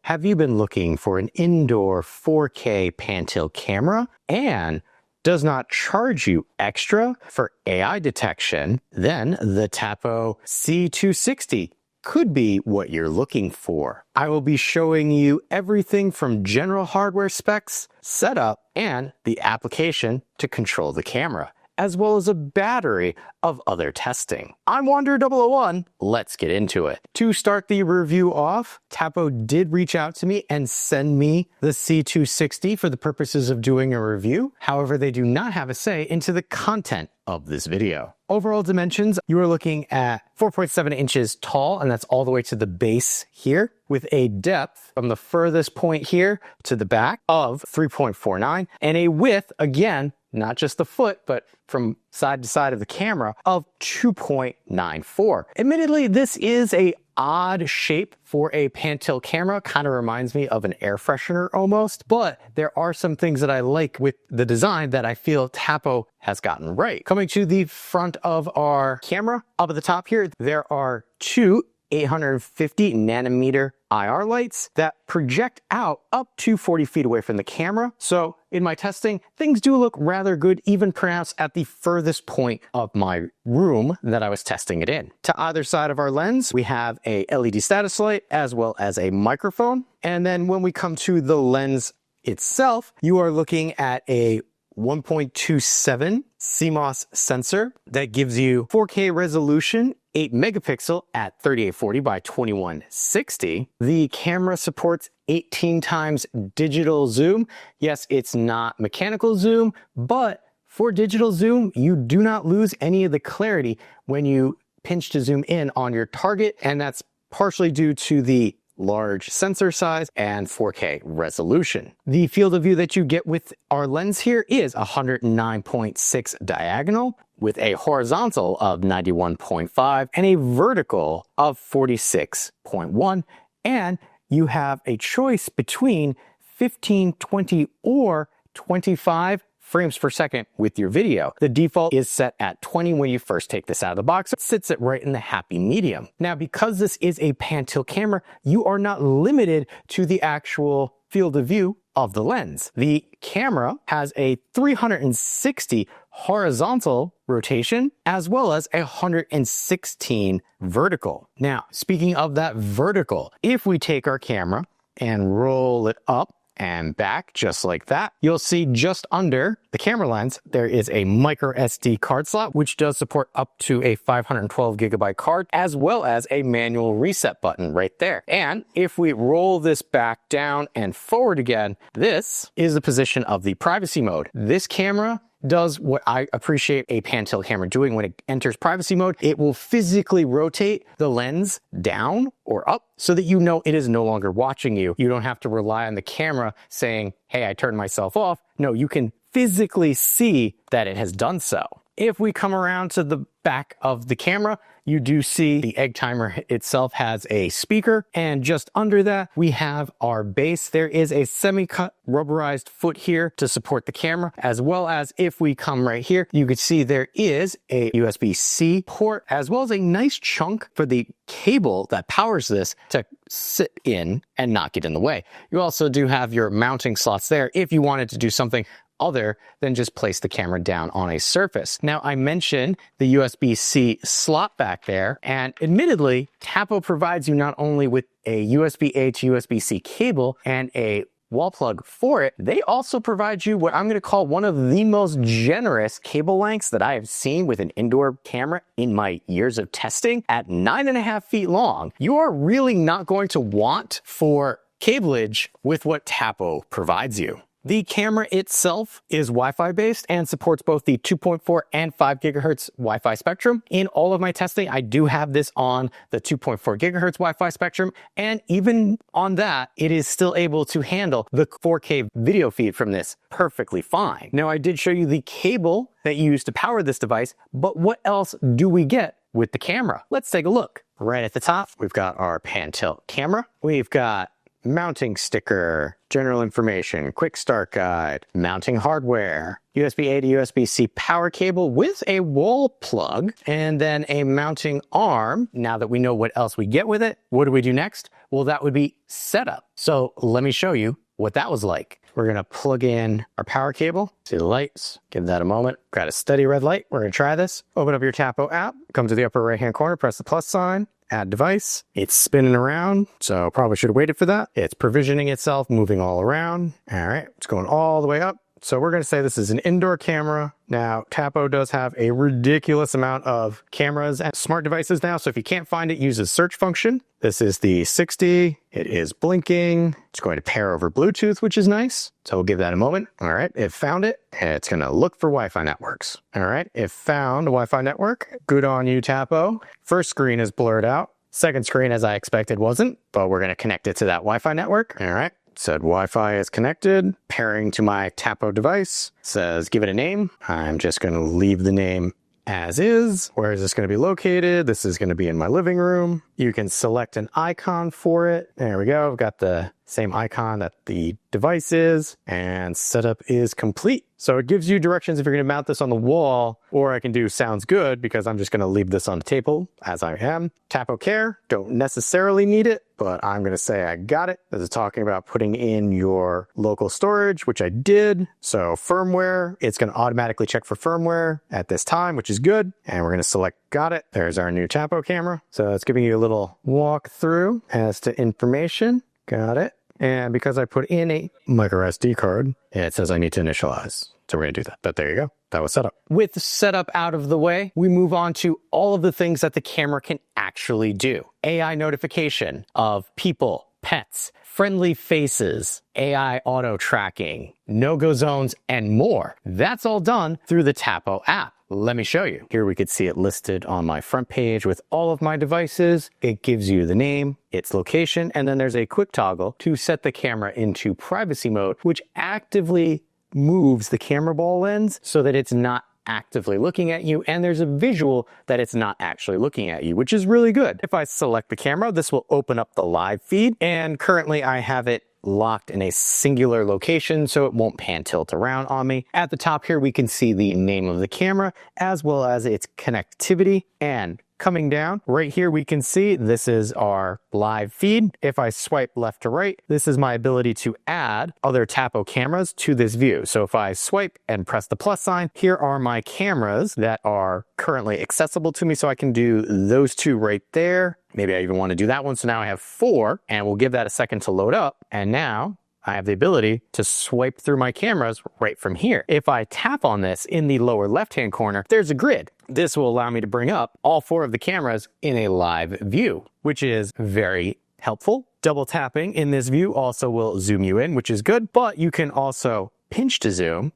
Have you been looking for an indoor 4K pan-tilt camera and does not charge you extra for AI detection? Then the Tapo C260 could be what you're looking for. I will be showing you everything from general hardware specs, setup, and the application to control the camera, as well as a battery of other testing. I'm Wander001. Let's get into it. To start the review off, Tapo did reach out to me and send me the C260 for the purposes of doing a review. However, they do not have a say into the content of this video. Overall dimensions, you are looking at 4.7 inches tall, and that's all the way to the base here, with a depth from the furthest point here to the back of 3.49, and a width, again, not just the foot, but from side to side of the camera, of 2.94. Admittedly, this is a odd shape for a pan-tilt camera. Kind of reminds me of an air freshener almost, but there are some things that I like with the design that I feel Tapo has gotten right. Coming to the front of our camera, up at the top here, there are two 850 nanometer IR lights that project out up to 40 feet away from the camera. So in my testing, things do look rather good, even pronounced at the furthest point of my room that I was testing it in. To either side of our lens, we have a LED status light as well as a microphone. And then when we come to the lens itself, you are looking at a 1.27 CMOS sensor that gives you 4K resolution, 8 megapixel at 3840 by 2160. The camera supports 18 times digital zoom. Yes, it's not mechanical zoom, but for digital zoom, you do not lose any of the clarity when you pinch to zoom in on your target, and that's partially due to the large sensor size and 4K resolution. The field of view that you get with our lens here is 109.6 diagonal with a horizontal of 91.5 and a vertical of 46.1. And you have a choice between 15, 20, or 25 frames per second with your video. The default is set at 20 when you first take this out of the box. It sits it right in the happy medium. Now, because this is a pan-tilt camera, you are not limited to the actual field of view of the lens. The camera has a 360 horizontal rotation as well as a 116 vertical. Now, speaking of that vertical, if we take our camera and roll it up and back just like that, you'll see just under the camera lens, there is a micro SD card slot, which does support up to a 512 gigabyte card, as well as a manual reset button right there. And if we roll this back down and forward again, this is the position of the privacy mode. This camera does what I appreciate a pan-tilt camera doing when it enters privacy mode. It will physically rotate the lens down or up so that you know it is no longer watching you. You don't have to rely on the camera saying, hey, I turned myself off. No, you can physically see that it has done so. If we come around to the back of the camera, you do see the egg timer itself has a speaker, and just under that we have our base. There is a semi-cut rubberized foot here to support the camera, as well as if we come right here, you can see there is a USB-C port, as well as a nice chunk for the cable that powers this to sit in and not get in the way. You also do have your mounting slots there if you wanted to do something other than just place the camera down on a surface. Now, I mentioned the USB-C slot back there, and admittedly, Tapo provides you not only with a USB-A to USB-C cable and a wall plug for it, they also provide you what I'm going to call one of the most generous cable lengths that I have seen with an indoor camera in my years of testing. At 9.5 feet long, you are really not going to want for cableage with what Tapo provides you. The camera itself is Wi-Fi based and supports both the 2.4 and 5 gigahertz Wi-Fi spectrum. In all of my testing, I do have this on the 2.4 gigahertz Wi-Fi spectrum, and even on that, it is still able to handle the 4K video feed from this perfectly fine. Now, I did show you the cable that you use to power this device, but what else do we get with the camera? Let's take a look. Right at the top, we've got our pan-tilt camera. We've got mounting sticker, general information, quick start guide, mounting hardware, USB-A to USB-C power cable with a wall plug, and then a mounting arm. Now that we know what else we get with it, what do we do next? Well, that would be setup. So let me show you what that was like. We're gonna plug in our power cable. See the lights, give that a moment. Got a steady red light. We're gonna try this. Open up your Tapo app, come to the upper right-hand corner, press the plus sign, add device. It's spinning around, so probably should have waited for that. It's provisioning itself, moving all around. All right, it's going all the way up. So we're gonna say this is an indoor camera. Now, Tapo does have a ridiculous amount of cameras and smart devices now, so if you can't find it, use the search function. This is the 60, it is blinking. It's going to pair over Bluetooth, which is nice. So we'll give that a moment. All right, it found it, and it's gonna look for Wi-Fi networks. All right, it found a Wi-Fi network. Good on you, Tapo. First screen is blurred out. Second screen, as I expected, wasn't, but we're gonna connect it to that Wi-Fi network. All right. Said Wi-Fi is connected, pairing to my Tapo device. Says give it a name. I'm just going to leave the name as is. Where is this going to be located? This is going to be in my living room. You can select an icon for it. There we go. I've got the same icon that the device is, and setup is complete. So it gives you directions if you're going to mount this on the wall, or I can do sounds good because I'm just going to leave this on the table as I am. Tapo Care, don't necessarily need it, but I'm going to say I got it. This is talking about putting in your local storage, which I did. So firmware, it's going to automatically check for firmware at this time, which is good. And we're going to select got it. There's our new Tapo camera. So it's giving you a little walk through as to information. Got it. And because I put in a micro SD card, it says I need to initialize. So we're gonna do that. But there you go. That was setup. With the setup out of the way, we move on to all of the things that the camera can actually do. AI notification of people, pets, friendly faces, AI auto tracking, no-go zones, and more. That's all done through the Tapo app. Let me show you. Here we could see it listed on my front page with all of my devices. It gives you the name, its location, and then there's a quick toggle to set the camera into privacy mode, which actively moves the camera ball lens so that it's not actively looking at you, and there's a visual that it's not actually looking at you, which is really good. If I select the camera, this will open up the live feed, and currently I have it locked in a singular location so it won't pan tilt around on me. At the top here we can see the name of the camera as well as its connectivity, and coming down right here we can see this is our live feed. If I swipe left to right, this is my ability to add other Tapo cameras to this view. So if I swipe and press the plus sign, here are my cameras that are currently accessible to me, so I can do those two right there. Maybe I even want to do that one. So now I have 4, and we'll give that a second to load up. And now I have the ability to swipe through my cameras right from here. If I tap on this in the lower left-hand corner, there's a grid. This will allow me to bring up all 4 of the cameras in a live view, which is very helpful. Double tapping in this view also will zoom you in, which is good, but you can also pinch to zoom.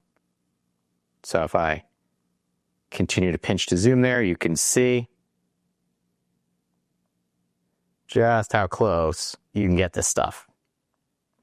So if I continue to pinch to zoom there, you can see just how close you can get this stuff.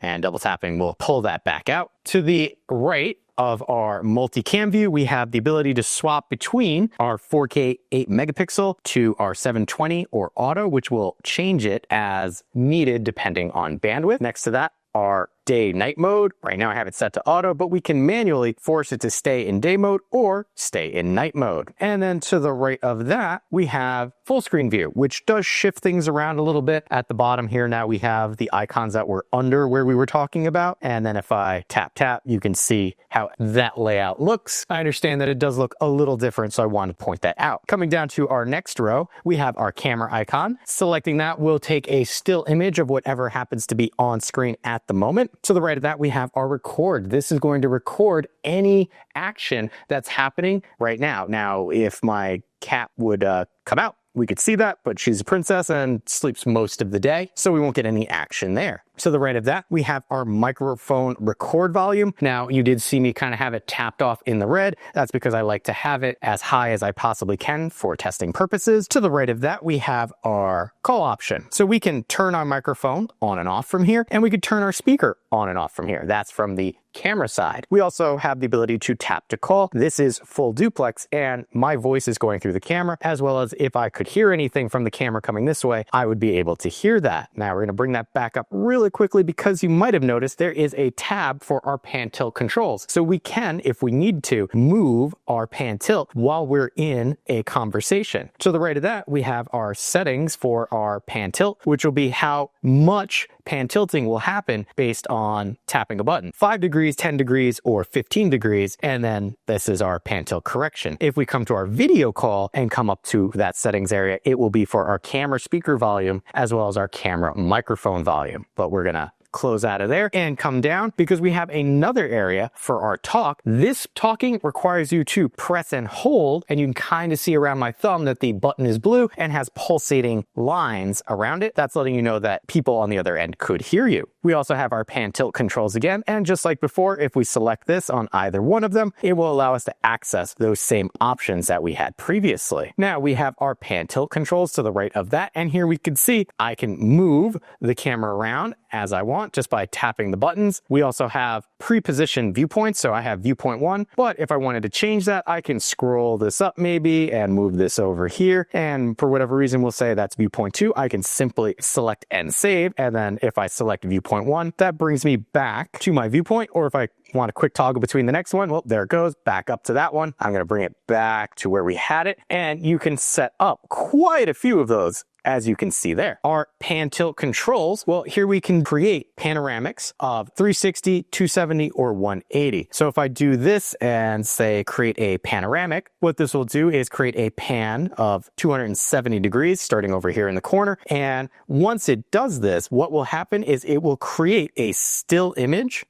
And double tapping will pull that back out. To the right of our multi-cam view, we have the ability to swap between our 4K 8 megapixel to our 720 or auto, which will change it as needed depending on bandwidth. Next to that, our day-night mode. Right now I have it set to auto, but we can manually force it to stay in day mode or stay in night mode. And then to the right of that, we have full screen view, which does shift things around a little bit. At the bottom here now we have the icons that were under where we were talking about. And then if I tap, you can see how that layout looks. I understand that it does look a little different, so I want to point that out. Coming down to our next row, we have our camera icon. Selecting that will take a still image of whatever happens to be on screen at the moment. To the right of that, we have our record. This is going to record any action that's happening right now. Now, if my cat would come out, we could see that, but she's a princess and sleeps most of the day, so we won't get any action there. To the right of that, we have our microphone record volume. Now, you did see me kind of have it tapped off in the red. That's because I like to have it as high as I possibly can for testing purposes. To the right of that, we have our call option. So we can turn our microphone on and off from here, and we could turn our speaker on and off from here. That's from the camera side. We also have the ability to tap to call. This is full duplex, and my voice is going through the camera, as well as if I could hear anything from the camera coming this way, I would be able to hear that. Now we're going to bring that back up really quickly because you might have noticed there is a tab for our pan tilt controls. So we can, if we need to, move our pan tilt while we're in a conversation. To the right of that, we have our settings for our pan tilt, which will be how much pan tilting will happen based on tapping a button. 5 degrees, 10 degrees, or 15 degrees, and then this is our pan tilt correction. If we come to our video call and come up to that settings area, it will be for our camera speaker volume as well as our camera microphone volume. But we're gonna close out of there and come down because we have another area for our talk. This talking requires you to press and hold, and you can kind of see around my thumb that the button is blue and has pulsating lines around it. That's letting you know that people on the other end could hear you. We also have our pan tilt controls again, and just like before, if we select this on either one of them, it will allow us to access those same options that we had previously. Now we have our pan tilt controls to the right of that, and here we can see I can move the camera around as I want just by tapping the buttons. We also have pre-positioned viewpoints, so I have viewpoint 1, but if I wanted to change that, I can scroll this up maybe and move this over here, and for whatever reason we'll say that's viewpoint 2. I can simply select and save, and then if I select viewpoint 1, that brings me back to my viewpoint, or if I want a quick toggle between the next one, well, there it goes, back up to that one. I'm going to bring it back to where we had it, and you can set up quite a few of those, as you can see there. Our pan tilt controls, well, here we can create panoramics of 360, 270, or 180. So if I do this and say create a panoramic, what this will do is create a pan of 270 degrees starting over here in the corner. And once it does this, what will happen is it will create a still image,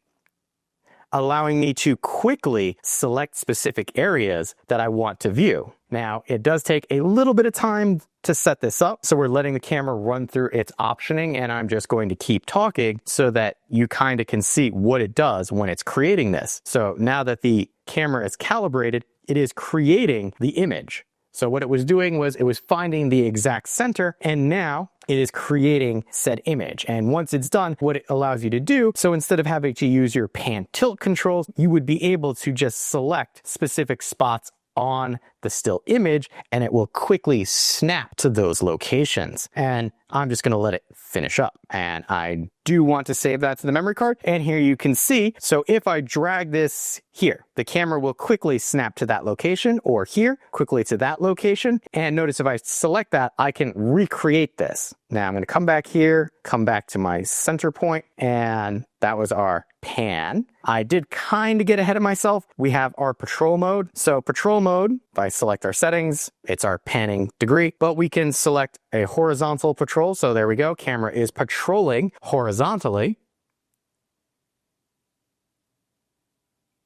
allowing me to quickly select specific areas that I want to view. Now, it does take a little bit of time to set this up, so we're letting the camera run through its optioning, and I'm just going to keep talking so that you kind of can see what it does when it's creating this. So now that the camera is calibrated, it is creating the image. So what it was doing was it was finding the exact center, and now it is creating said image. And once it's done, what it allows you to do, so instead of having to use your pan tilt controls, you would be able to just select specific spots on the still image, and it will quickly snap to those locations. And I'm just going to let it finish up. And I do want to save that to the memory card. And here you can see, so if I drag this here, the camera will quickly snap to that location, or here, quickly to that location. And notice if I select that, I can recreate this. Now I'm going to come back here, come back to my center point, and that was our pan. I did kind of get ahead of myself. We have our patrol mode. So patrol mode, if I select our settings, it's our panning degree, but we can select a horizontal patrol. So there we go. Camera is patrolling horizontally.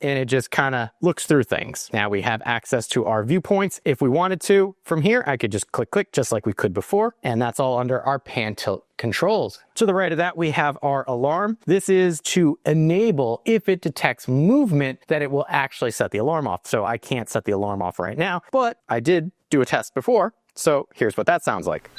And it just kind of looks through things. Now we have access to our viewpoints. If we wanted to, from here, I could just click, just like we could before. And that's all under our pan tilt controls. To the right of that, we have our alarm. This is to enable, if it detects movement, that it will actually set the alarm off. So I can't set the alarm off right now, but I did do a test before. So here's what that sounds like.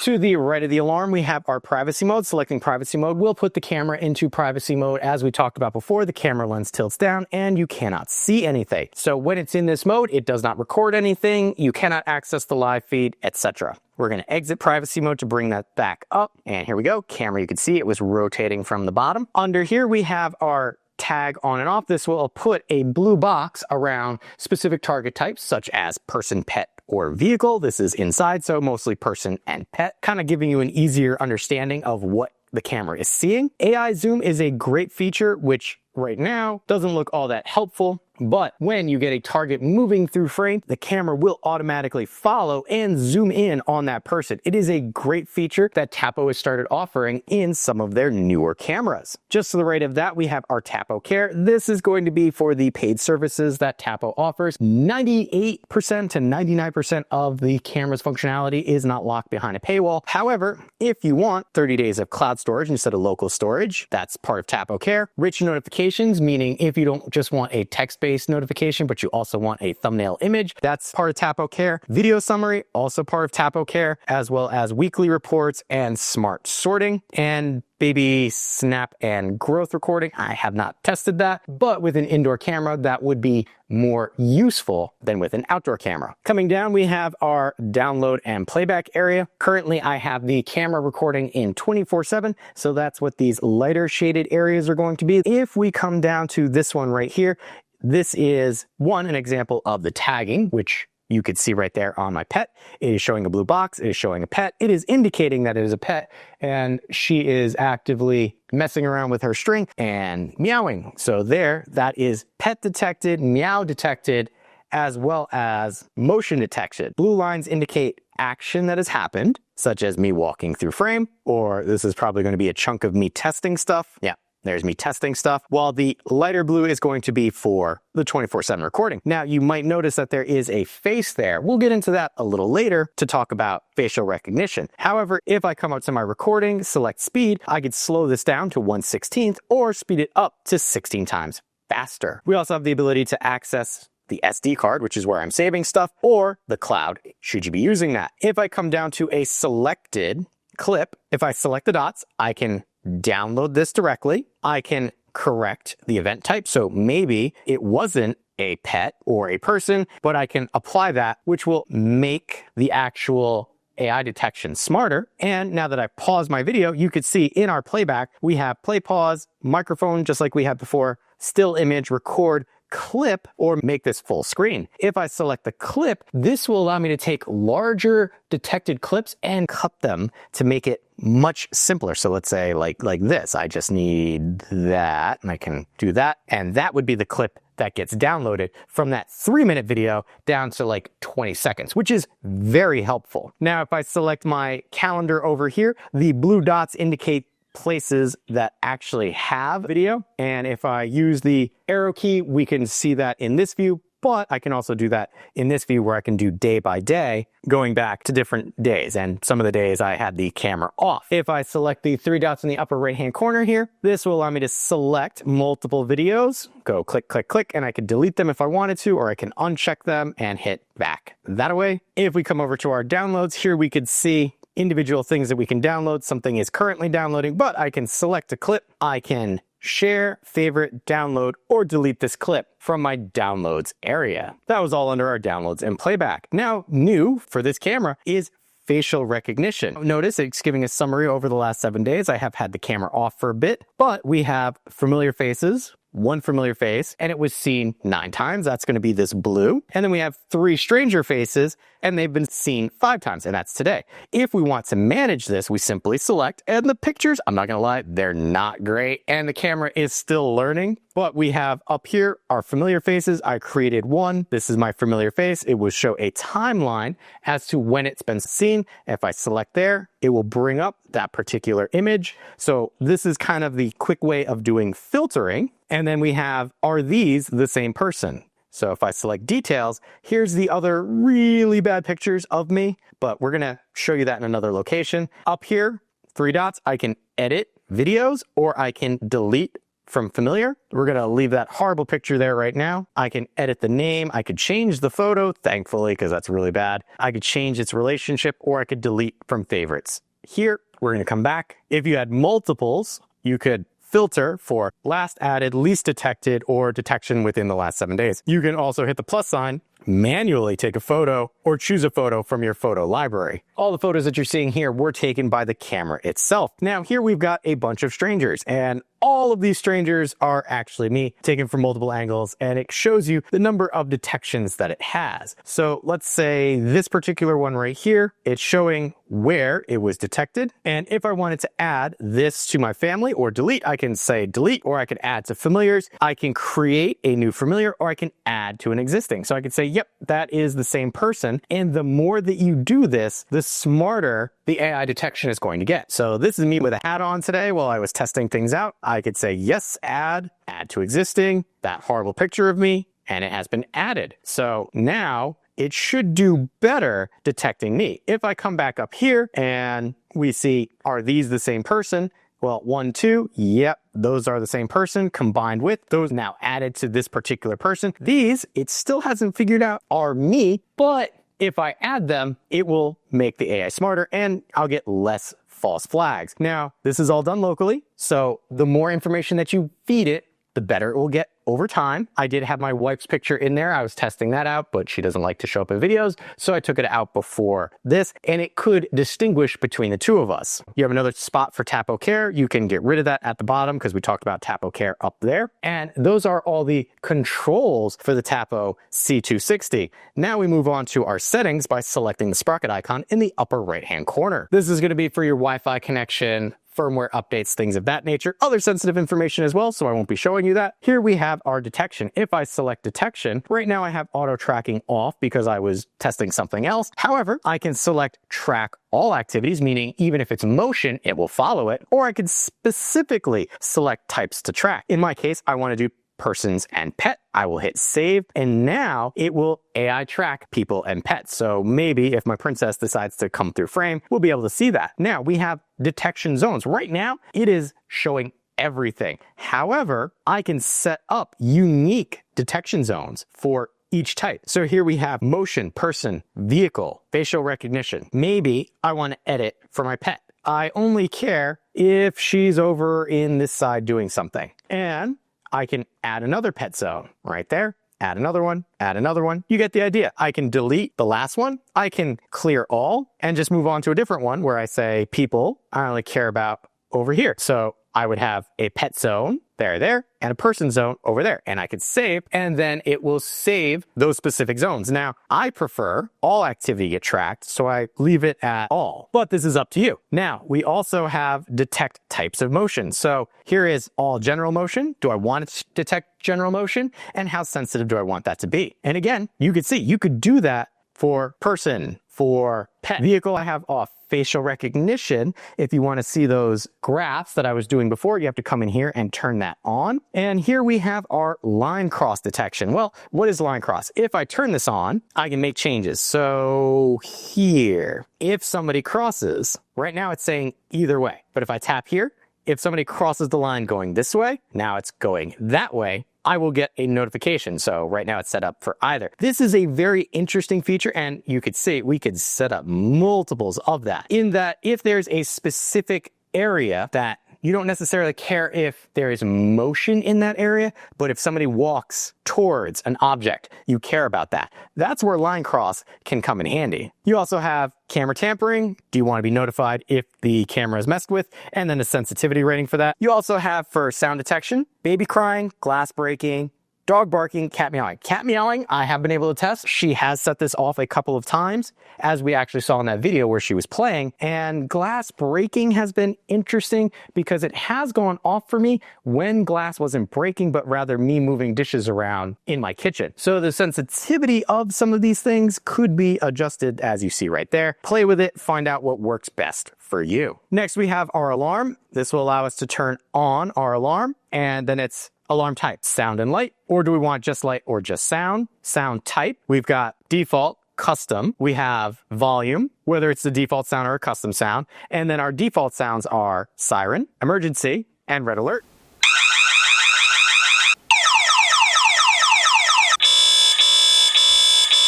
To the right of the alarm, we have our privacy mode. Selecting privacy mode will put the camera into privacy mode. As we talked about before, the camera lens tilts down and you cannot see anything. So when it's in this mode, it does not record anything. You cannot access the live feed, etc. We're going to exit privacy mode to bring that back up. And here we go. Camera, you can see it was rotating from the bottom. Under here, we have our tag on and off. This will put a blue box around specific target types, such as person, pet, or vehicle. This is inside, so mostly person and pet, kind of giving you an easier understanding of what the camera is seeing. AI zoom is a great feature, which right now doesn't look all that helpful. But when you get a target moving through frame, the camera will automatically follow and zoom in on that person. It is a great feature that Tapo has started offering in some of their newer cameras. Just to the right of that, we have our Tapo Care. This is going to be for the paid services that Tapo offers. 98% to 99% of the camera's functionality is not locked behind a paywall. However, if you want 30 days of cloud storage instead of local storage, that's part of Tapo Care. Rich notifications, meaning if you don't just want a text-based notification, but you also want a thumbnail image, that's part of Tapo Care. Video summary, also part of Tapo Care, as well as weekly reports and smart sorting. And baby snap and growth recording. I have not tested that, but with an indoor camera, that would be more useful than with an outdoor camera. Coming down, we have our download and playback area. Currently, I have the camera recording in 24/7, so that's what these lighter shaded areas are going to be. If we come down to this one right here, this is an example of the tagging, which you could see right there on my pet. It is showing a blue box. It is showing a pet. It is indicating that it is a pet, and she is actively messing around with her string and meowing. So there, that is pet detected, meow detected, as well as motion detected. Blue lines indicate action that has happened, such as me walking through frame, or this is probably going to be a chunk of me testing stuff. Yeah. There's me testing stuff, while the lighter blue is going to be for the 24/7 recording. Now, you might notice that there is a face there. We'll get into that a little later to talk about facial recognition. However, if I come up to my recording, select speed, I could slow this down to 1/16 or speed it up to 16 times faster. We also have the ability to access the SD card, which is where I'm saving stuff, or the cloud, should you be using that. If I come down to a selected clip, if I select the dots, I can download this directly. I can correct the event type. So maybe it wasn't a pet or a person, but I can apply that, which will make the actual AI detection smarter. And now that I pause my video, you could see in our playback, we have play, pause, microphone, just like we had before, still image, record, clip, or make this full screen. If I select the clip, this will allow me to take larger detected clips and cut them to make it much simpler. So let's say like this, I just need that, and I can do that. And that would be the clip that gets downloaded from that 3-minute video down to like 20 seconds, which is very helpful. Now, if I select my calendar over here, the blue dots indicate places that actually have video. And if I use the arrow key, we can see that in this view, but I can also do that in this view where I can do day by day, going back to different days. And some of the days I had the camera off. If I select the 3 dots in the upper right-hand corner here, this will allow me to select multiple videos, go click, click, click, and I can delete them if I wanted to, or I can uncheck them and hit back that way. If we come over to our downloads here, we could see individual things that we can download. Something is currently downloading, but I can select a clip. I can share, favorite, download, or delete this clip from my downloads area. That was all under our downloads and playback. Now, new for this camera is facial recognition. Notice it's giving a summary over the last 7 days. I have had the camera off for a bit, but we have familiar faces, 1 familiar face, and it was seen 9 times. That's going to be this blue. And then we have 3 stranger faces, and they've been seen 5 times, and that's today. If we want to manage this, we simply select, and the pictures, I'm not going to lie, they're not great, and the camera is still learning. But we have up here our familiar faces. I created 1. This is my familiar face. It will show a timeline as to when it's been seen. If I select there, it will bring up that particular image. So this is kind of the quick way of doing filtering. And then we have, are these the same person? So if I select details, here's the other really bad pictures of me, but we're gonna show you that in another location. Up here, 3 dots, I can edit videos or I can delete from familiar. We're gonna leave that horrible picture there right now. I can edit the name. I could change the photo, thankfully, because that's really bad. I could change its relationship, or I could delete from favorites. Here, we're gonna come back. If you had multiples, you could filter for last added, least detected, or detection within the last 7 days. You can also hit the plus sign, manually take a photo, or choose a photo from your photo library. All the photos that you're seeing here were taken by the camera itself. Now here we've got a bunch of strangers, and all of these strangers are actually me, taken from multiple angles, and it shows you the number of detections that it has. So let's say this particular one right here, it's showing where it was detected. And if I wanted to add this to my family or delete, I can say delete, or I could add to familiars. I can create a new familiar, or I can add to an existing. So I could say, yep, that is the same person. And the more that you do this, the smarter the AI detection is going to get. So this is me with a hat on today while I was testing things out. I could say, yes, add to existing, that horrible picture of me, and it has been added. So now it should do better detecting me. If I come back up here and we see, are these the same person? Well, 1, 2, yep, those are the same person combined with those now added to this particular person. These, it still hasn't figured out are me, but if I add them, it will make the AI smarter and I'll get less false flags. Now, this is all done locally, so the more information that you feed it, the better it will get over time. I did have my wife's picture in there. I was testing that out, but she doesn't like to show up in videos, so I took it out before this, and it could distinguish between the two of us. You have another spot for Tapo Care. You can get rid of that at the bottom because we talked about Tapo Care up there. And those are all the controls for the Tapo C260. Now we move on to our settings by selecting the sprocket icon in the upper right-hand corner. This is going to be for your Wi-Fi connection, firmware updates, things of that nature, other sensitive information as well, so I won't be showing you that. Here we have our detection. If I select detection, right now I have auto tracking off because I was testing something else. However, I can select track all activities, meaning even if it's motion, it will follow it, or I can specifically select types to track. In my case, I want to do persons and pet. I will hit save, and now it will AI track people and pets. So maybe if my princess decides to come through frame, we'll be able to see that. Now we have detection zones. Right now, it is showing everything. However, I can set up unique detection zones for each type. So here we have motion, person, vehicle, facial recognition. Maybe I want to edit for my pet. I only care if she's over in this side doing something. And I can add another pet zone right there, add another one, add another one. You get the idea. I can delete the last one. I can clear all and just move on to a different one where I say people, I only care about over here. So I would have a pet zone there, and a person zone over there. And I could save, and then it will save those specific zones. Now, I prefer all activity get tracked, so I leave it at all. But this is up to you. Now, we also have detect types of motion. So here is all general motion. Do I want it to detect general motion? And how sensitive do I want that to be? And again, you could see, you could do that for person, for pet. Vehicle, I have off. Facial recognition, if you want to see those graphs that I was doing before, you have to come in here and turn that on. And here we have our line cross detection. Well, what is line cross? If I turn this on, I can make changes. So here, if somebody crosses, right now it's saying either way. But if I tap here, if somebody crosses the line going this way, now it's going that way, I will get a notification. So right now it's set up for either. This is a very interesting feature, and you could see we could set up multiples of that, in that if there's a specific area that you don't necessarily care if there is motion in that area, but if somebody walks towards an object, you care about that. That's where line cross can come in handy. You also have camera tampering. Do you want to be notified if the camera is messed with? And then a sensitivity rating for that. You also have for sound detection, baby crying, glass breaking, dog barking, cat meowing. Cat meowing, I have been able to test. She has set this off a couple of times, as we actually saw in that video where she was playing. And glass breaking has been interesting because it has gone off for me when glass wasn't breaking, but rather me moving dishes around in my kitchen. So the sensitivity of some of these things could be adjusted as you see right there. Play with it, find out what works best for you. Next, we have our alarm. This will allow us to turn on our alarm, and then it's alarm type, sound and light, or do we want just light or just sound? Sound type, we've got default, custom, we have volume, whether it's the default sound or a custom sound, and then our default sounds are siren, emergency, and red alert.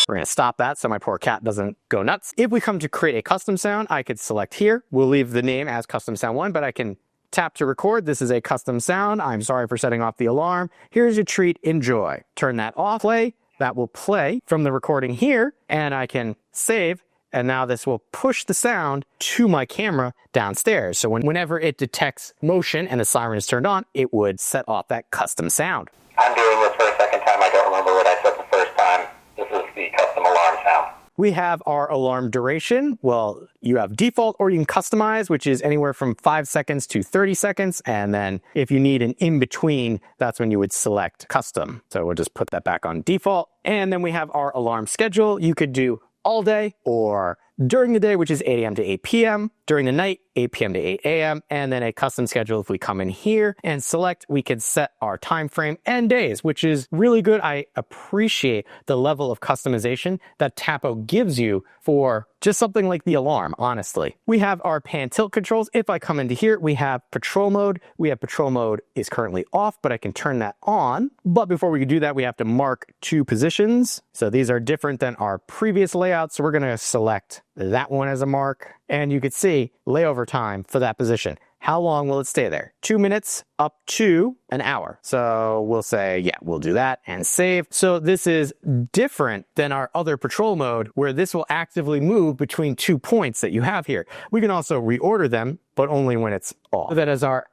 We're going to stop that so my poor cat doesn't go nuts. If we come to create a custom sound, I could select here. We'll leave the name as custom sound 1, but I can tap to record. This is a custom sound. I'm sorry for setting off the alarm. Here's your treat. Enjoy. Turn that off. Play. That will play from the recording here, and I can save. And now this will push the sound to my camera downstairs. So whenever it detects motion and the siren is turned on, it would set off that custom sound. I'm doing this for a second time. I don't remember what I said the first time. This is the custom alarm sound. We have our alarm duration. Well, you have default or you can customize, which is anywhere from 5 seconds to 30 seconds. And then if you need an in-between, that's when you would select custom. So we'll just put that back on default. And then we have our alarm schedule. You could do all day or during the day, which is 8 a.m. to 8 p.m. During the night, 8 p.m. to 8 a.m. And then a custom schedule. If we come in here and select, we can set our time frame and days, which is really good. I appreciate the level of customization that Tapo gives you for just something like the alarm, honestly. We have our pan tilt controls. If I come into here, we have patrol mode. We have patrol mode is currently off, but I can turn that on. But before we can do that, we have to mark 2 positions. So these are different than our previous layouts. So we're going to select that one as a mark, and you could see layover time for that position. How long will it stay there? 2 minutes up to an hour. So we'll say, yeah, we'll do that and save. So this is different than our other patrol mode where this will actively move between 2 points that you have here. We can also reorder them, but only when it's off. So that is our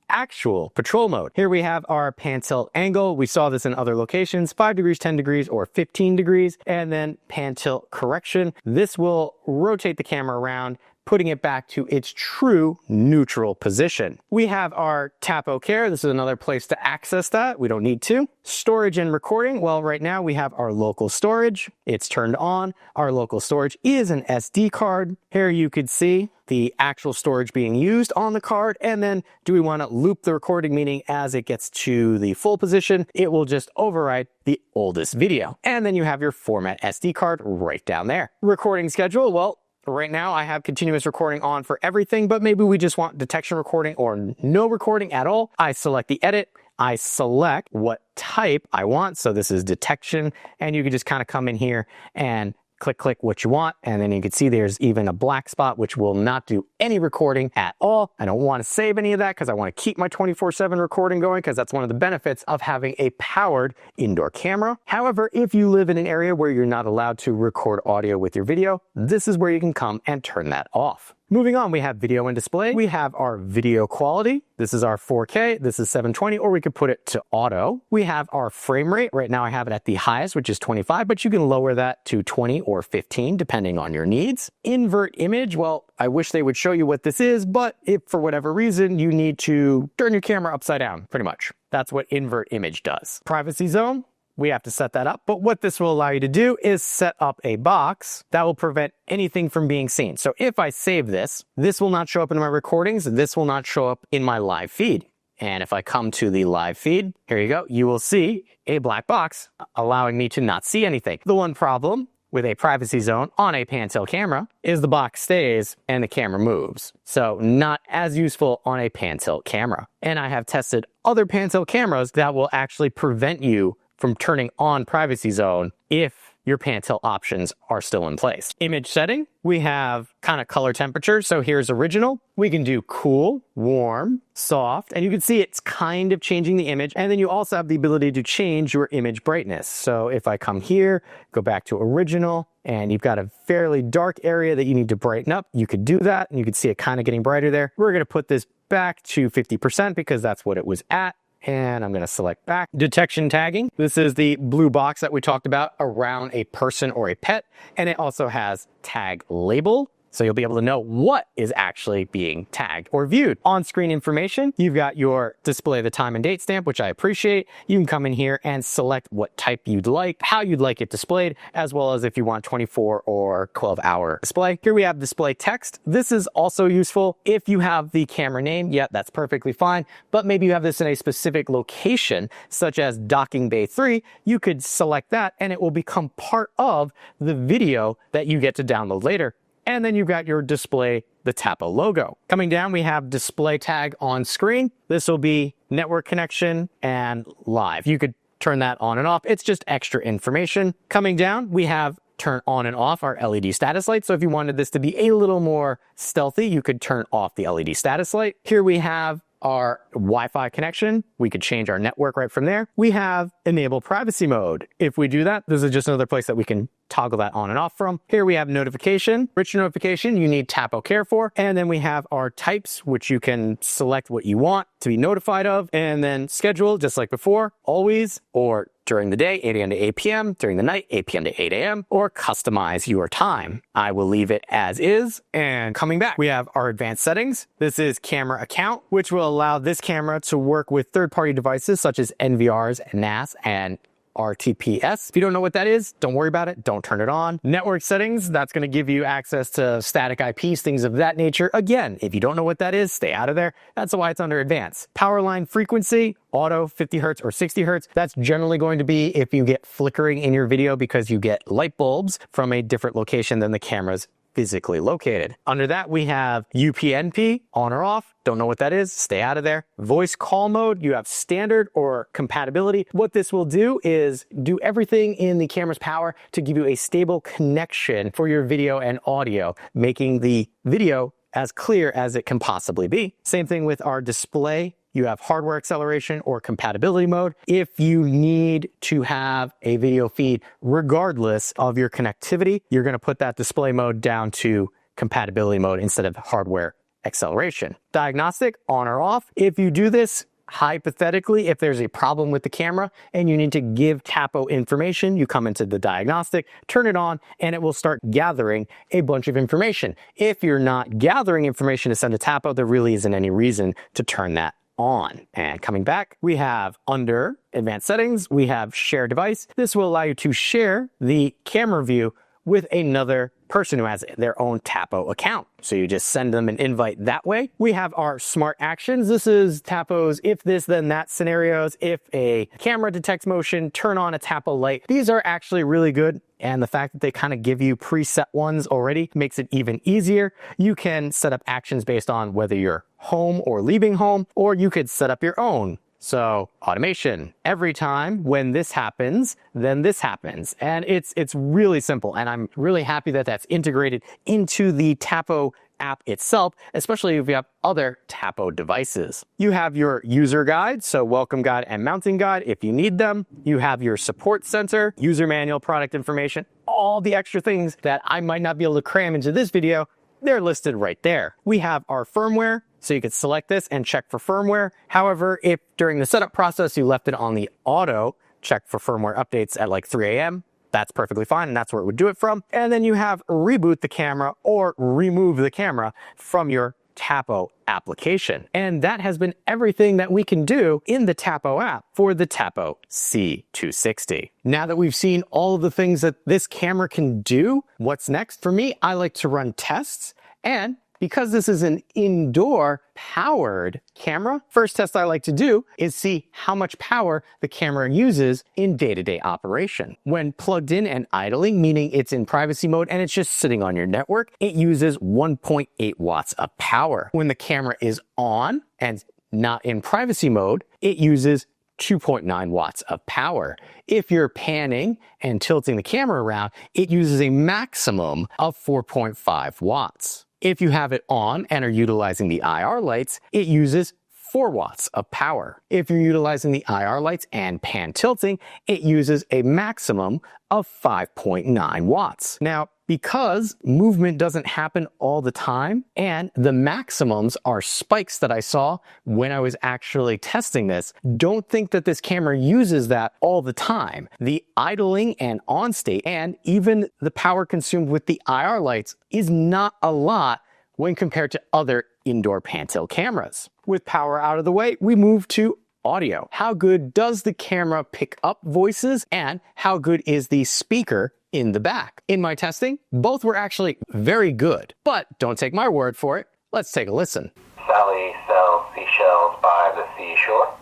actual patrol mode. Here we have our pan tilt angle. We saw this in other locations, 5 degrees, 10 degrees, or 15 degrees. And then pan tilt correction. This will rotate the camera around, putting it back to its true neutral position. We have our Tapo Care. This is another place to access that. We don't need to. Storage and recording. Well, right now we have our local storage. It's turned on. Our local storage is an SD card. Here you could see the actual storage being used on the card. And then do we want to loop the recording, meaning as it gets to the full position, it will just overwrite the oldest video. And then you have your format SD card right down there. Recording schedule. Well, right now I have continuous recording on for everything, but maybe we just want detection recording or no recording at all. I select the edit. I select what type I want. So this is detection, and you can just kind of come in here and click what you want. And then you can see there's even a black spot, which will not do any recording at all. I don't want to save any of that because I want to keep my 24/7 recording going, because that's one of the benefits of having a powered indoor camera. However, if you live in an area where you're not allowed to record audio with your video, this is where you can come and turn that off. Moving on, we have video and display. We have our video quality. This is our 4K. This is 720, or we could put it to auto. We have our frame rate. Right now I have it at the highest, which is 25, but you can lower that to 20 or 15, depending on your needs. Invert image. Well, I wish they would show you what this is, but if for whatever reason you need to turn your camera upside down, pretty much. That's what invert image does. Privacy zone. We have to set that up, but what this will allow you to do is set up a box that will prevent anything from being seen. So if I save this, this will not show up in my recordings. This will not show up in my live feed. And if I come to the live feed, here you go, you will see a black box allowing me to not see anything. The one problem with a privacy zone on a pan tilt camera is the box stays and the camera moves. So not as useful on a pan tilt camera. And I have tested other pan tilt cameras that will actually prevent you from turning on privacy zone if your pan tilt options are still in place. Image setting, we have kind of color temperature. So here's original. We can do cool, warm, soft, and you can see it's kind of changing the image. And then you also have the ability to change your image brightness. So if I come here, go back to original, and you've got a fairly dark area that you need to brighten up, you could do that, and you can see it kind of getting brighter there. We're gonna put this back to 50% because that's what it was at. And I'm going to select back. Detection tagging. This is the blue box that we talked about around a person or a pet. And it also has tag label. So you'll be able to know what is actually being tagged or viewed. On-screen information, you've got your display the time and date stamp, which I appreciate. You can come in here and select what type you'd like, how you'd like it displayed, as well as if you want 24 or 12-hour display. Here we have display text. This is also useful if you have the camera name. Yeah, that's perfectly fine. But maybe you have this in a specific location, such as Docking Bay 3. You could select that and it will become part of the video that you get to download later. And then you've got your display, the Tapo logo. Coming down, we have display tag on screen. This will be network connection and live. You could turn that on and off. It's just extra information. Coming down, we have turn on and off our LED status light. So if you wanted this to be a little more stealthy, you could turn off the LED status light. Here we have our Wi-Fi connection. We could change our network right from there. We have enable privacy mode. If we do that, this is just another place that we can toggle that on and off from. Here we have notification, rich notification you need Tapo Care for. And then we have our types, which you can select what you want to be notified of. And then schedule, just like before, always or during the day, 8 a.m. to 8 p.m., during the night, 8 p.m. to 8 a.m., or customize your time. I will leave it as is. And coming back, we have our advanced settings. This is camera account, which will allow this camera to work with third-party devices such as NVRs, NAS, and RTPS. If you don't know what that is, don't worry about it. Don't turn it on. Network settings, that's going to give you access to static IPs, things of that nature. Again, if you don't know what that is, stay out of there. That's why it's under advanced. Power line frequency, auto 50 hertz or 60 hertz. That's generally going to be if you get flickering in your video because you get light bulbs from a different location than the camera's physically located. Under that, we have UPnP, on or off. Don't know what that is, stay out of there. Voice call mode, you have standard or compatibility. What this will do is do everything in the camera's power to give you a stable connection for your video and audio, making the video as clear as it can possibly be. Same thing with our display. You have hardware acceleration or compatibility mode. If you need to have a video feed regardless of your connectivity, you're going to put that display mode down to compatibility mode instead of hardware acceleration. Diagnostic, on or off. If you do this, hypothetically, if there's a problem with the camera and you need to give Tapo information, you come into the diagnostic, turn it on, and it will start gathering a bunch of information. If you're not gathering information to send to Tapo, there really isn't any reason to turn that on. And coming back, we have under advanced settings, we have share device. This will allow you to share the camera view with another person who has their own Tapo account. So you just send them an invite that way. We have our smart actions. This is Tapo's if this then that scenarios. If a camera detects motion, turn on a Tapo light. These are actually really good. And the fact that they kind of give you preset ones already makes it even easier. You can set up actions based on whether you're home or leaving home, or you could set up your own. So automation, every time when this happens, then this happens. And it's really simple. And I'm really happy that that's integrated into the Tapo app itself, especially if you have other Tapo devices. You have your user guide, so welcome guide and mounting guide if you need them. You have your support center, user manual, product information, all the extra things that I might not be able to cram into this video, they're listed right there. We have our firmware, so you could select this and check for firmware. However, if during the setup process you left it on the auto, check for firmware updates at like 3 a.m., that's perfectly fine, and that's where it would do it from. And then you have reboot the camera or remove the camera from your Tapo application. And that has been everything that we can do in the Tapo app for the Tapo C260. Now that we've seen all of the things that this camera can do, what's next? For me, I like to run tests, and because this is an indoor powered camera, first test I like to do is see how much power the camera uses in day-to-day operation. When plugged in and idling, meaning it's in privacy mode and it's just sitting on your network, it uses 1.8 watts of power. When the camera is on and not in privacy mode, it uses 2.9 watts of power. If you're panning and tilting the camera around, it uses a maximum of 4.5 watts. If you have it on and are utilizing the IR lights, it uses 4 watts of power. If you're utilizing the IR lights and pan tilting, it uses a maximum of 5.9 watts. Now, because movement doesn't happen all the time, and the maximums are spikes that I saw when I was actually testing this, don't think that this camera uses that all the time. The idling and on state, and even the power consumed with the IR lights, is not a lot when compared to other indoor pan tilt cameras. With power out of the way, we move to audio. How good does the camera pick up voices, and how good is the speaker in the back? In my testing, both were actually very good, but don't take my word for it. Let's take a listen. Sally sells seashells by the seashore.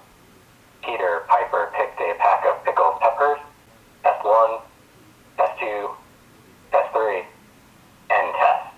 Peter Piper picked a pack of pickled peppers. S1, S2, S3, and test.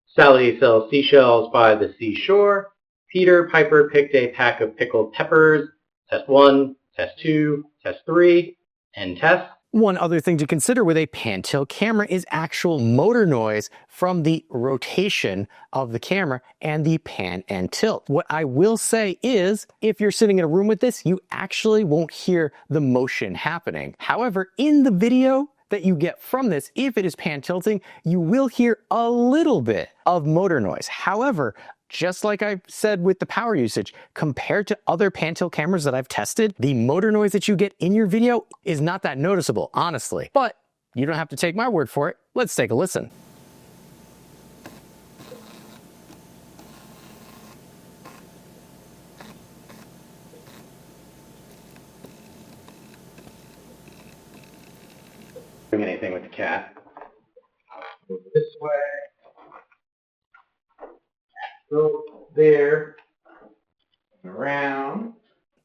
Sally sells seashells by the seashore. Peter Piper picked a pack of pickled peppers. Test 1, test 2, test 3, and test. One other thing to consider with a pan tilt camera is actual motor noise from the rotation of the camera and the pan and tilt. What I will say is, if you're sitting in a room with this, you actually won't hear the motion happening. However, in the video that you get from this, if it is pan tilting, you will hear a little bit of motor noise. However, just like I said with the power usage, compared to other pan tilt cameras that I've tested, the motor noise that you get in your video is not that noticeable, honestly. But you don't have to take my word for it. Let's take a listen. Doing anything with the cat. Move this way. Go there. Around.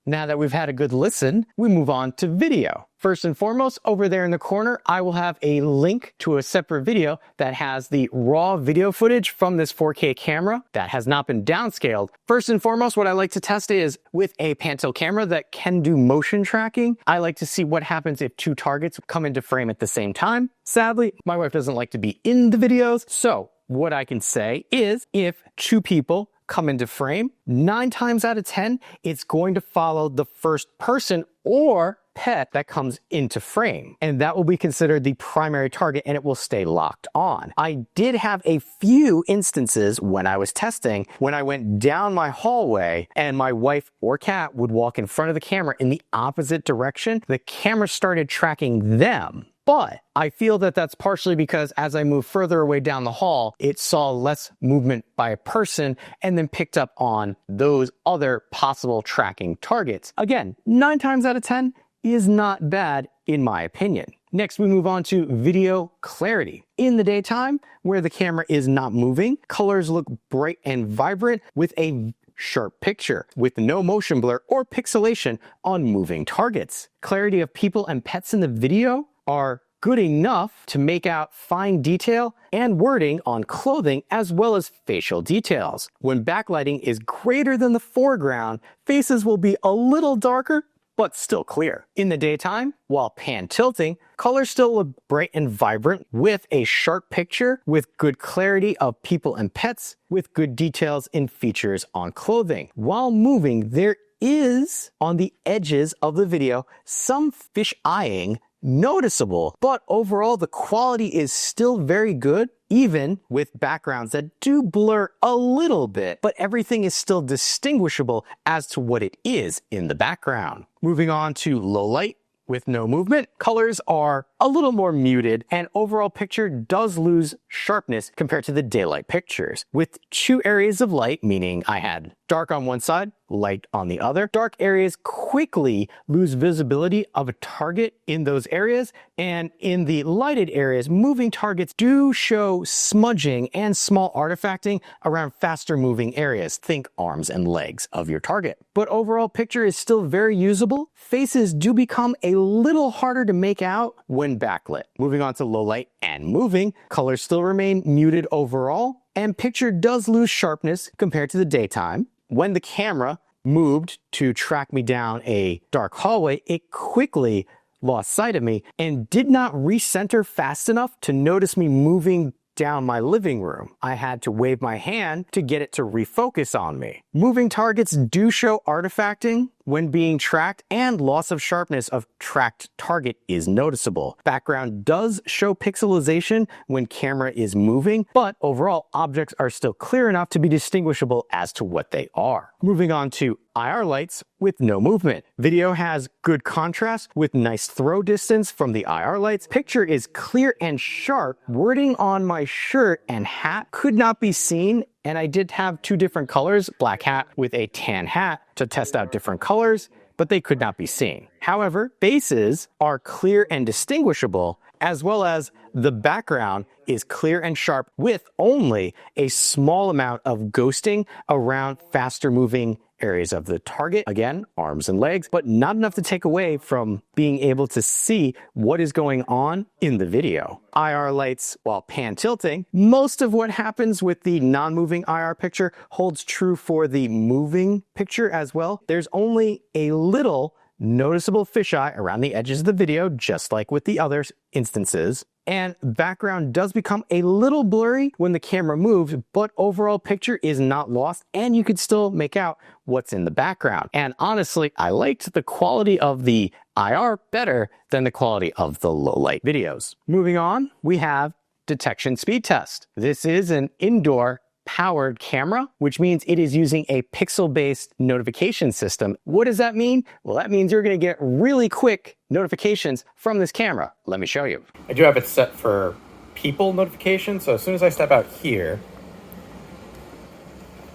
Now that we've had a good listen, we move on to video. First and foremost, over there in the corner, I will have a link to a separate video that has the raw video footage from this 4K camera that has not been downscaled. First and foremost, what I like to test is with a pan tilt camera that can do motion tracking. I like to see what happens if two targets come into frame at the same time. Sadly, my wife doesn't like to be in the videos, so what I can say is if two people come into frame, 9 times out of 10, it's going to follow the first person or pet that comes into frame. And that will be considered the primary target and it will stay locked on. I did have a few instances when I was testing, when I went down my hallway and my wife or cat would walk in front of the camera in the opposite direction, the camera started tracking them. But I feel that that's partially because as I moved further away down the hall, it saw less movement by a person and then picked up on those other possible tracking targets. Again, 9 times out of 10 is not bad in my opinion. Next, we move on to video clarity. In the daytime, where the camera is not moving, colors look bright and vibrant with a sharp picture with no motion blur or pixelation on moving targets. Clarity of people and pets in the video are good enough to make out fine detail and wording on clothing as well as facial details. When backlighting is greater than the foreground, faces will be a little darker but still clear. In the daytime, while pan tilting, colors still look bright and vibrant with a sharp picture, with good clarity of people and pets, with good details in features on clothing. While moving, there is, on the edges of the video, some fish eyeing noticeable, but overall the quality is still very good, even with backgrounds that do blur a little bit, but everything is still distinguishable as to what it is in the background. Moving on to low light with no movement, colors are a little more muted and overall picture does lose sharpness compared to the daylight pictures. With 2 areas of light, meaning I had dark on one side, light on the other, dark areas quickly lose visibility of a target in those areas, and in the lighted areas, moving targets do show smudging and small artifacting around faster moving areas. Think arms and legs of your target. But overall picture is still very usable. Faces do become a little harder to make out when backlit. Moving on to low light and moving, colors still remain muted overall, and picture does lose sharpness compared to the daytime. When the camera moved to track me down a dark hallway, it quickly lost sight of me and did not recenter fast enough to notice me moving down my living room. I had to wave my hand to get it to refocus on me. Moving targets do show artifacting when being tracked, and loss of sharpness of tracked target is noticeable. Background does show pixelization when camera is moving, but overall objects are still clear enough to be distinguishable as to what they are. Moving on to IR lights with no movement. Video has good contrast with nice throw distance from the IR lights. Picture is clear and sharp. Wording on my shirt and hat could not be seen, and I did have 2 different colors, black hat with a tan hat, to test out different colors, but they could not be seen. However, faces are clear and distinguishable, as well as the background is clear and sharp with only a small amount of ghosting around faster moving areas of the target. Again, arms and legs, but not enough to take away from being able to see what is going on in the video. IR lights while pan tilting. Most of what happens with the non-moving IR picture holds true for the moving picture as well. There's only a little noticeable fisheye around the edges of the video, just like with the other instances. And background does become a little blurry when the camera moves, but overall picture is not lost and you could still make out what's in the background. And honestly, I liked the quality of the IR better than the quality of the low light videos. Moving on, we have detection speed test. This is an indoor powered camera, which means it is using a pixel-based notification system. What does that mean? Well, that means you're going to get really quick notifications from this camera. Let me show you. I do have it set for people notifications, so as soon as I step out here,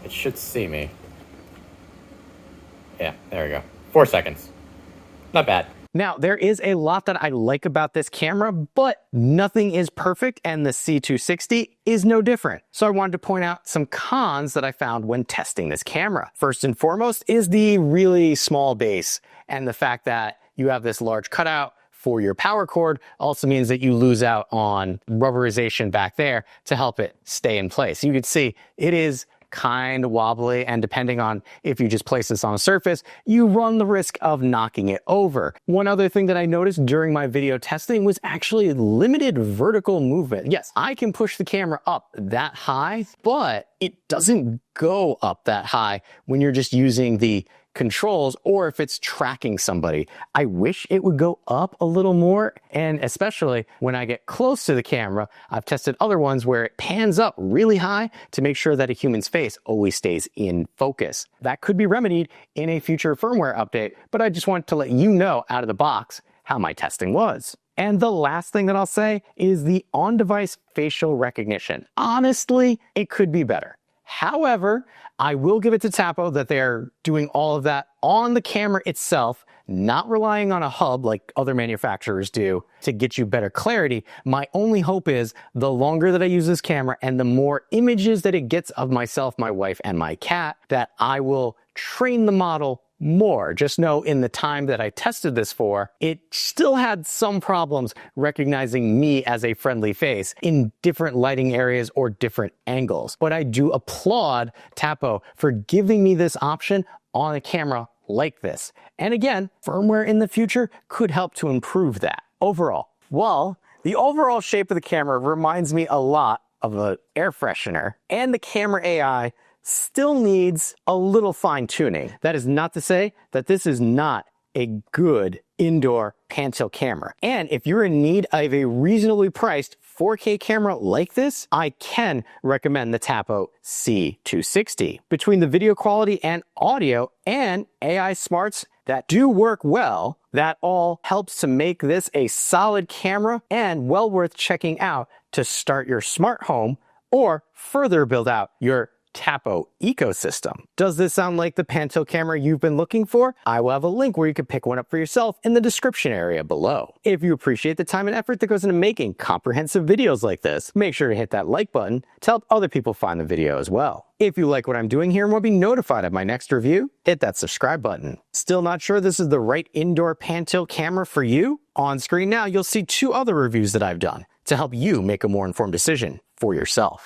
it should see me. Yeah, there we go. 4 seconds. Not bad. Now, there is a lot that I like about this camera, but nothing is perfect, and the C260 is no different. So I wanted to point out some cons that I found when testing this camera. First and foremost is the really small base, and the fact that you have this large cutout for your power cord also means that you lose out on rubberization back there to help it stay in place. You can see it is kind of wobbly, and depending on if you just place this on a surface, you run the risk of knocking it over. One other thing that I noticed during my video testing was actually limited vertical movement. Yes, I can push the camera up that high, but it doesn't go up that high when you're just using the controls or if it's tracking somebody. I wish it would go up a little more, and especially when I get close to the camera. I've tested other ones where it pans up really high to make sure that a human's face always stays in focus. That could be remedied in a future firmware update, but I just wanted to let you know out of the box how my testing was. And the last thing that I'll say is the on-device facial recognition. Honestly, it could be better. However, I will give it to Tapo that they're doing all of that on the camera itself, not relying on a hub like other manufacturers do to get you better clarity. My only hope is the longer that I use this camera and the more images that it gets of myself, my wife, and my cat, that I will train the model more. Just know in the time that I tested this for, it still had some problems recognizing me as a friendly face in different lighting areas or different angles. But I do applaud Tapo for giving me this option on a camera like this. And again, firmware in the future could help to improve that. Overall, well, the overall shape of the camera reminds me a lot of an air freshener, and the camera AI still needs a little fine tuning. That is not to say that this is not a good indoor pan-tilt camera. And if you're in need of a reasonably priced 4K camera like this, I can recommend the Tapo C260. Between the video quality and audio and AI smarts that do work well, that all helps to make this a solid camera and well worth checking out to start your smart home or further build out your Tapo ecosystem. Does this sound like the pan-tilt camera you've been looking for? I will have a link where you can pick one up for yourself in the description area below. If you appreciate the time and effort that goes into making comprehensive videos like this, make sure to hit that like button to help other people find the video as well. If you like what I'm doing here and want to be notified of my next review, hit that subscribe button. Still not sure this is the right indoor pan-tilt camera for you? On screen now, you'll see 2 other reviews that I've done to help you make a more informed decision for yourself.